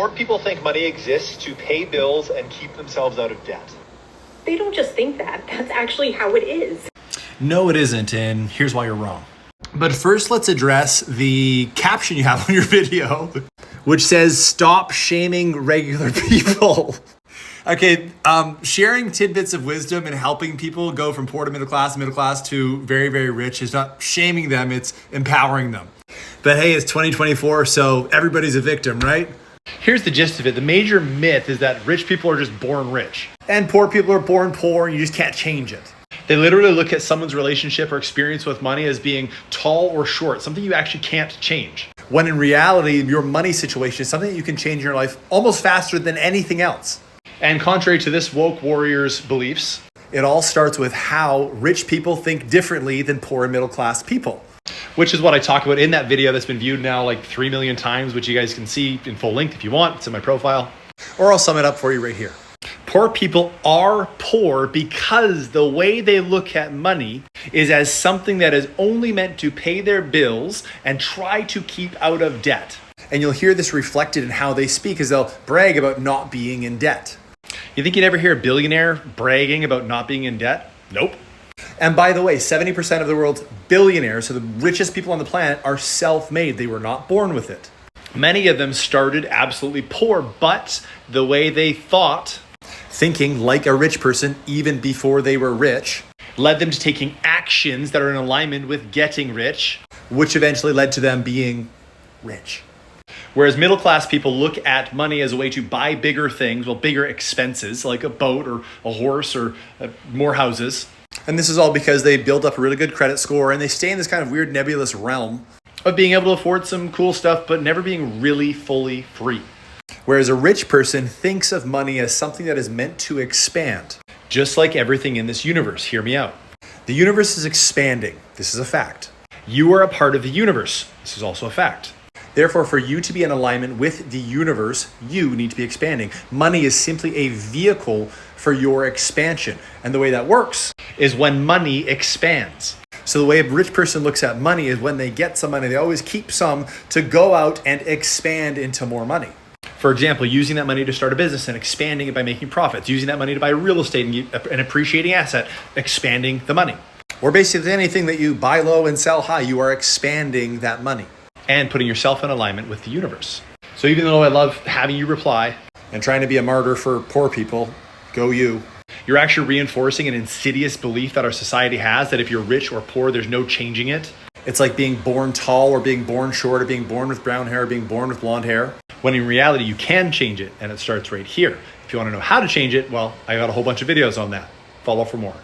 Poor people think money exists to pay bills and keep themselves out of debt. They don't just think that. That's actually how it is. No, it isn't, and here's why you're wrong. But first, let's address the caption you have on your video, which says, "Stop shaming regular people." Okay, sharing tidbits of wisdom and helping people go from poor to middle class to very, very rich is not shaming them, it's empowering them. But hey, it's 2024, so everybody's a victim, right? Here's the gist of it. The major myth is that rich people are just born rich. And poor people are born poor and you just can't change it. They literally look at someone's relationship or experience with money as being tall or short, something you actually can't change. When in reality, your money situation is something that you can change in your life almost faster than anything else. And contrary to this woke warrior's beliefs, it all starts with how rich people think differently than poor and middle class people. Which is what I talk about in that video that's been viewed now like 3 million times, which you guys can see in full length if you want. It's in my profile. Or I'll sum it up for you right here. Poor people are poor because the way they look at money is as something that is only meant to pay their bills and try to keep out of debt. And you'll hear this reflected in how they speak as they'll brag about not being in debt. You think you'd ever hear a billionaire bragging about not being in debt? Nope. And by the way, 70% of the world's billionaires, so the richest people on the planet, are self-made. They were not born with it. Many of them started absolutely poor, but the way they thought, thinking like a rich person even before they were rich, led them to taking actions that are in alignment with getting rich, which eventually led to them being rich. Whereas middle class people look at money as a way to buy bigger things, well, bigger expenses like a boat or a horse or more houses. And this is all because they build up a really good credit score and they stay in this kind of weird nebulous realm of being able to afford some cool stuff, but never being really fully free. Whereas a rich person thinks of money as something that is meant to expand. Just like everything in this universe, hear me out. The universe is expanding. This is a fact. You are a part of the universe. This is also a fact. Therefore, for you to be in alignment with the universe, you need to be expanding. Money is simply a vehicle for your expansion. And the way that works is when money expands. So the way a rich person looks at money is when they get some money, they always keep some to go out and expand into more money. For example, using that money to start a business and expanding it by making profits, using that money to buy real estate and an appreciating asset, expanding the money. Or basically anything that you buy low and sell high, you are expanding that money. And putting yourself in alignment with the universe. So even though I love having you reply and trying to be a martyr for poor people, go you. You're actually reinforcing an insidious belief that our society has that if you're rich or poor, there's no changing it. It's like being born tall or being born short or being born with brown hair or being born with blonde hair. When in reality, you can change it and it starts right here. If you want to know how to change it, well, I got a whole bunch of videos on that. Follow for more.